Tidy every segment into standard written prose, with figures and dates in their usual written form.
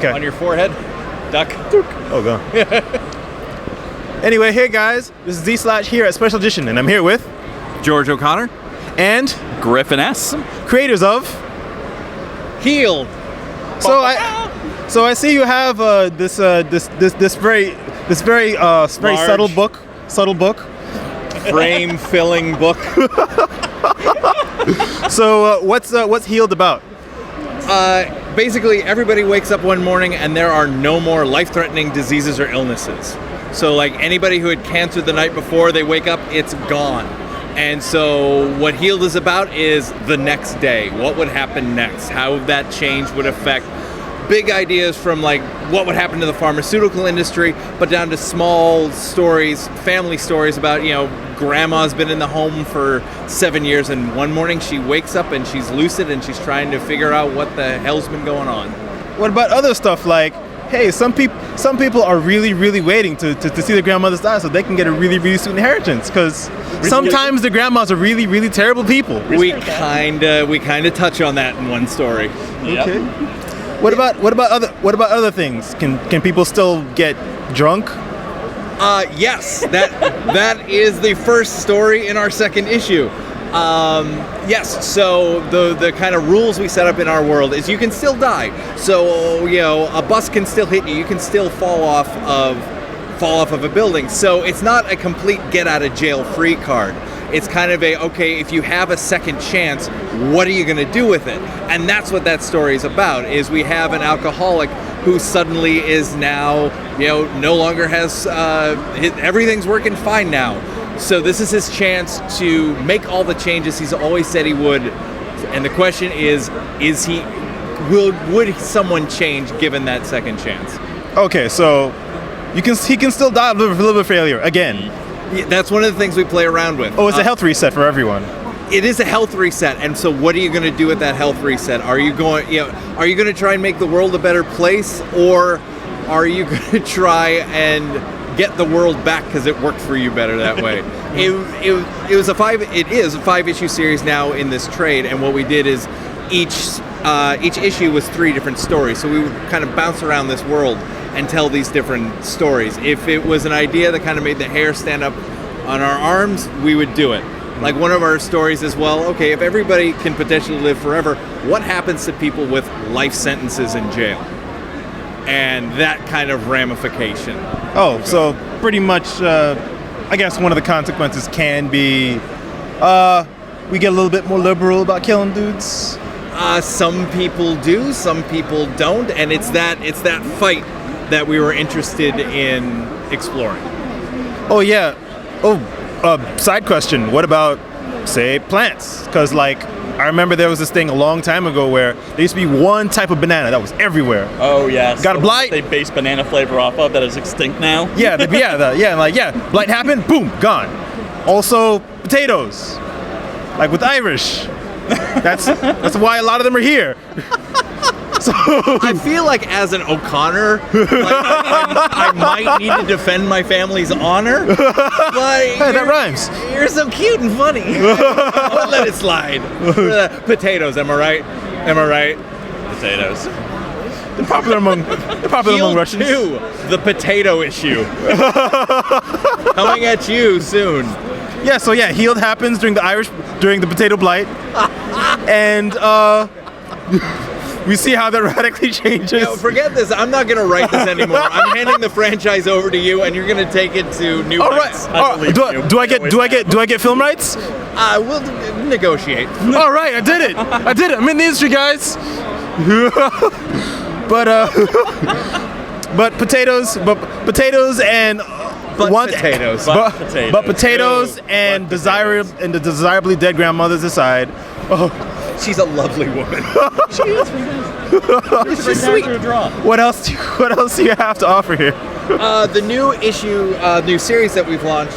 Okay. On your forehead. Duck. Oh, go. Anyway, hey guys, this is D/ here at Special Edition, and I'm here with George O'Connor. and Griffin Ess. creators of. Healed. So I see you have this very Large. subtle book. Frame filling book. So what's Healed about? Basically, everybody wakes up one morning and there are no more life-threatening diseases or illnesses. So like anybody who had cancer the night before, they wake up, it's gone. And so what Healed is about is the next day. What would happen next? How that change would affect big ideas from like what would happen to the pharmaceutical industry, but down to small stories, family stories about, grandma's been in the home for 7 years and one morning she wakes up and she's lucid and she's trying to figure out what the hell's been going on. What about other stuff like, hey, some people are really waiting to see their grandmothers die so they can get a really sweet inheritance, because sometimes the grandmas are really terrible people. We kind of touch on that in one story. Yep. Okay. What about other things? Can people still get drunk? Yes, that is the first story in our second issue. Yes, so the kind of rules we set up in our world is you can still die. So, a bus can still hit you. You can still fall off of a building. So it's not a complete get out of jail free card. It's kind of okay, if you have a second chance, what are you going to do with it? And that's what that story is about, is we have an alcoholic who suddenly is now, no longer has, everything's working fine now. So this is his chance to make all the changes he's always said he would. And the question is would someone change given that second chance? Okay, so he can still die of liver failure again. Yeah, that's one of the things we play around with. Oh, it's a health reset for everyone. It is a health reset, and so what are you going to do with that health reset? Are you going to try and make the world a better place, or are you going to try and get the world back because it worked for you better that way? It is a 5-issue series now in this trade, and what we did is each issue was 3 different stories, so we would kind of bounce around this world and tell these different stories. If it was an idea that kind of made the hair stand up on our arms, we would do it. Like one of our stories is, well, okay, if everybody can potentially live forever, what happens to people with life sentences in jail? And that kind of ramification. Oh, so pretty much, I guess one of the consequences can be, we get a little bit more liberal about killing dudes. Some people do, some people don't, and it's that fight that we were interested in exploring. Oh yeah. Oh, side question. What about, say, plants? Because I remember there was this thing a long time ago where there used to be one type of banana that was everywhere. Oh yes. Got a blight. They base banana flavor off of that is extinct now. Yeah, blight happened, boom, gone. Also, potatoes, like with Irish. That's why a lot of them are here. So I feel like as an O'Connor, I might need to defend my family's honor. But hey, that rhymes. You're so cute and funny. I'll let it slide. Potatoes, am I right? Potatoes. They're popular among Russians. 2, the potato issue. Coming at you soon. Yeah, so Healed happens during the potato blight, and we see how that radically changes. Forget this. I'm not going to write this anymore. I'm handing the franchise over to you, and you're going to take it to new heights. Do I get film rights? We'll negotiate. All right, I did it. I'm in the industry, guys. But potatoes and potatoes and the desirably dead grandmothers aside. Oh, she's a lovely woman. She is. She's sweet. What else do you have to offer here? The new series that we've launched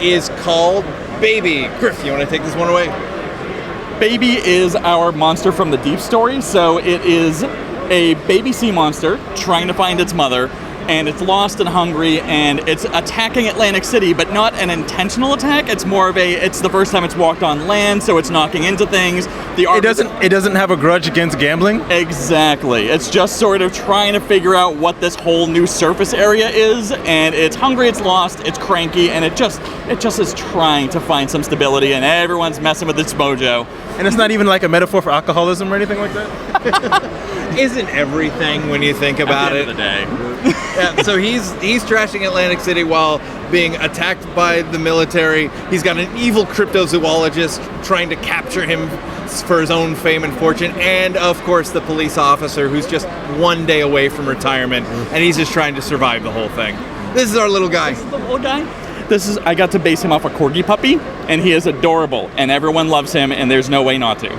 is called Baby. Griff, you want to take this one away? Baby is our monster from the deep story. So it is a baby sea monster trying to find its mother and it's lost and hungry, and it's attacking Atlantic City, but not an intentional attack. It's more of it's the first time it's walked on land, so it's knocking into things. It doesn't have a grudge against gambling? Exactly. It's just sort of trying to figure out what this whole new surface area is, and it's hungry, it's lost, it's cranky, and it just is trying to find some stability, and everyone's messing with its mojo. And it's not even like a metaphor for alcoholism or anything like that? Isn't everything when you think about At it? the end of the day. Yeah, so he's trashing Atlantic City while being attacked by the military. He's got an evil cryptozoologist trying to capture him for his own fame and fortune, and of course the police officer who's just one day away from retirement, and he's just trying to survive the whole thing. This is our little guy. This is the little guy. I got to base him off a corgi puppy, and he is adorable, and everyone loves him, and there's no way not to.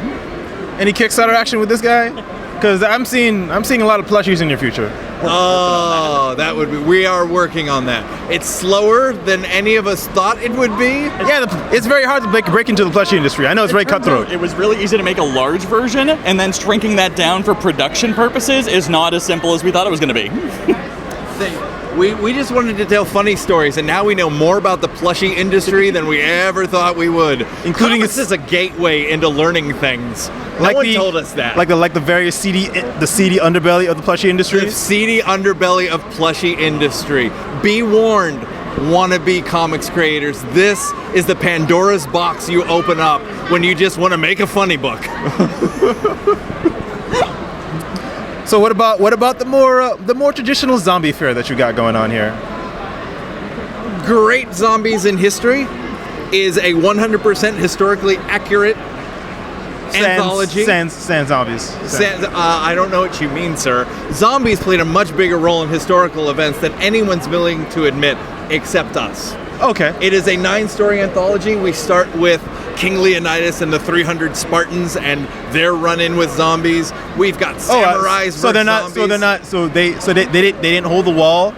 Any Kickstarter action with this guy? Because I'm seeing a lot of plushies in your future. Oh, that would be. We are working on that. It's slower than any of us thought it would be. Yeah, it's very hard to break into the plushie industry. I know it's very cutthroat. It was really easy to make a large version, and then shrinking that down for production purposes is not as simple as we thought it was going to be. We just wanted to tell funny stories, and now we know more about the plushie industry than we ever thought we would. Including this is a gateway into learning things. No one told us that. Like the very seedy underbelly of the plushie industry. The seedy underbelly of plushie industry. Be warned, wannabe comics creators. This is the Pandora's box you open up when you just want to make a funny book. So what about the more traditional zombie fare that you got going on here? Great Zombies in History is a 100% historically accurate anthology. Sans zombies. I don't know what you mean, sir. Zombies played a much bigger role in historical events than anyone's willing to admit, except us. Okay. It is a 9-story anthology. We start with King Leonidas and the 300 Spartans and their run-in with zombies. We've got samurais. So they didn't hold the wall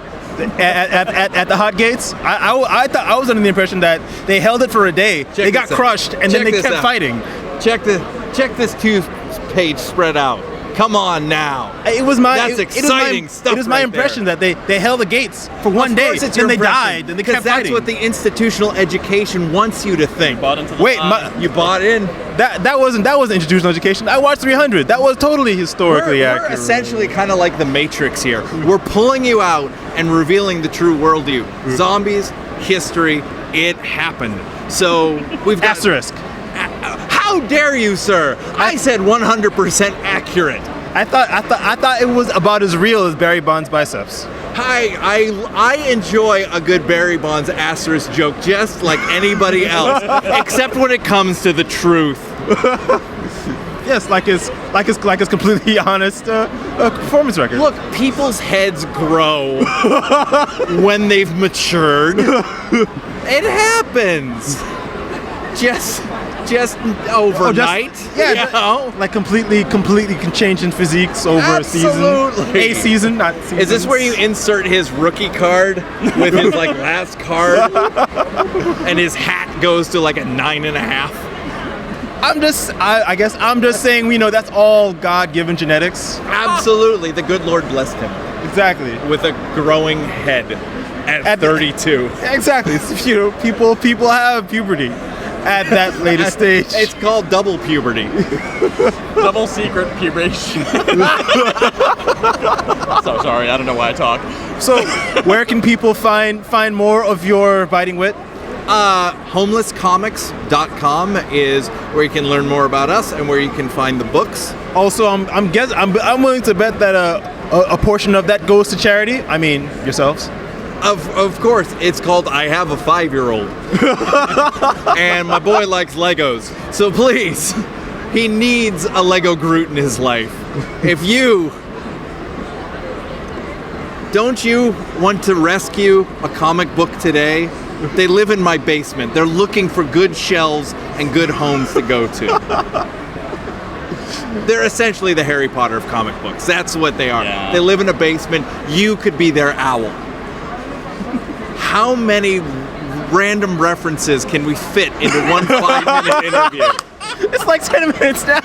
at the hot gates. I thought I was under the impression that they held it for a day. They got crushed and then they kept fighting. Check this 2-page spread out. Come on now. That's exciting stuff. It was my impression that they held the gates for one day, then they died, and they kept fighting. That's what the institutional education wants you to think. You bought in. That wasn't institutional education. I watched 300. That was totally historically accurate. We're essentially kind of like the Matrix here. We're pulling you out and revealing the true world to you. Zombies, history, it happened. So we've got asterisk. How dare you, sir? I said 100% accurate. I thought it was about as real as Barry Bonds' biceps. I enjoy a good Barry Bonds asterisk joke just like anybody else, except when it comes to the truth. Yes, like his completely honest performance record. Look, people's heads grow when they've matured. It happens. Just overnight. Like completely can change in physiques over a season, not seasons. Is this where you insert his rookie card with his last card, and his hat goes to like a 9.5? I guess I'm just saying that's all God-given genetics. Absolutely, the good Lord blessed him. Exactly. With a growing head at 32. Exactly. People have puberty at that later stage. It's called double puberty. Double secret puberty. So sorry, I don't know why I talk. So, where can people find more of your biting wit? Homelesscomics.com is where you can learn more about us and where you can find the books. Also, I'm willing to bet that a portion of that goes to charity. I mean, yourselves. Of course, it's called I Have a 5-year-old. And my boy likes Legos. So please, he needs a Lego Groot in his life. Don't you want to rescue a comic book today? They live in my basement. They're looking for good shelves and good homes to go to. They're essentially the Harry Potter of comic books. That's what they are. Yeah. They live in a basement. You could be their owl. How many random references can we fit into one 5-minute interview? It's like 10 minutes now.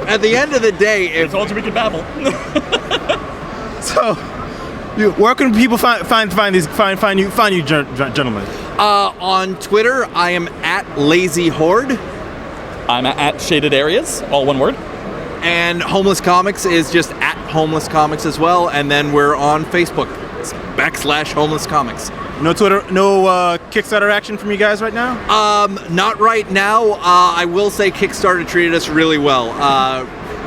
At the end of the day, I told you we could babble. Where can people find you, gentlemen? On Twitter, I am at Lazy Horde. I'm at Shaded Areas, all one word. And Homeless Comics is just at Homeless Comics as well. And then we're on Facebook, /Homeless Comics. No Twitter, no Kickstarter action from you guys right now? Not right now. I will say Kickstarter treated us really well.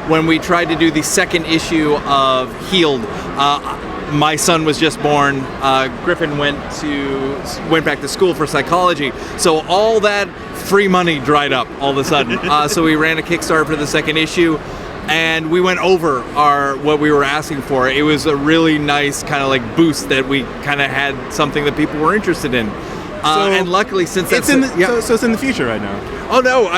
When we tried to do the second issue of Healed, my son was just born. Griffin went back to school for psychology, so all that free money dried up all of a sudden. So we ran a Kickstarter for the second issue, and we went over what we were asking for. It was a really nice kind of like boost that we kind of had something that people were interested in. And luckily, since that's so it's in the future right now. Oh no,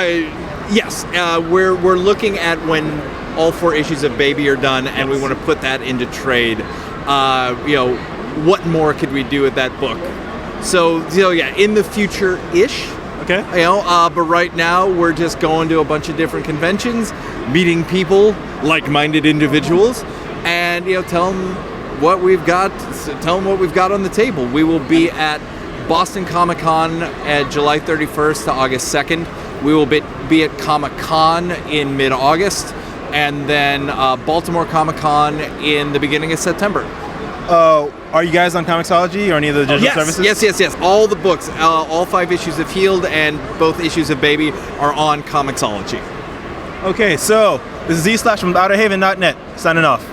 yes, we're looking at when all 4 issues of Baby are done, and we want to put that into trade. What more could we do with that book? So in the future-ish. Okay. But right now we're just going to a bunch of different conventions, meeting people, like-minded individuals, and tell them what we've got. Tell them what we've got on the table. We will be at Boston Comic Con at July 31st to August 2nd. We will be at Comic Con in mid-August, and then Baltimore Comic Con in the beginning of September. Are you guys on Comixology or any of the digital services? Yes. All the books, all 5 issues of Healed and both issues of Baby are on Comixology. Okay, so this is Z/ from Outerhaven.net signing off.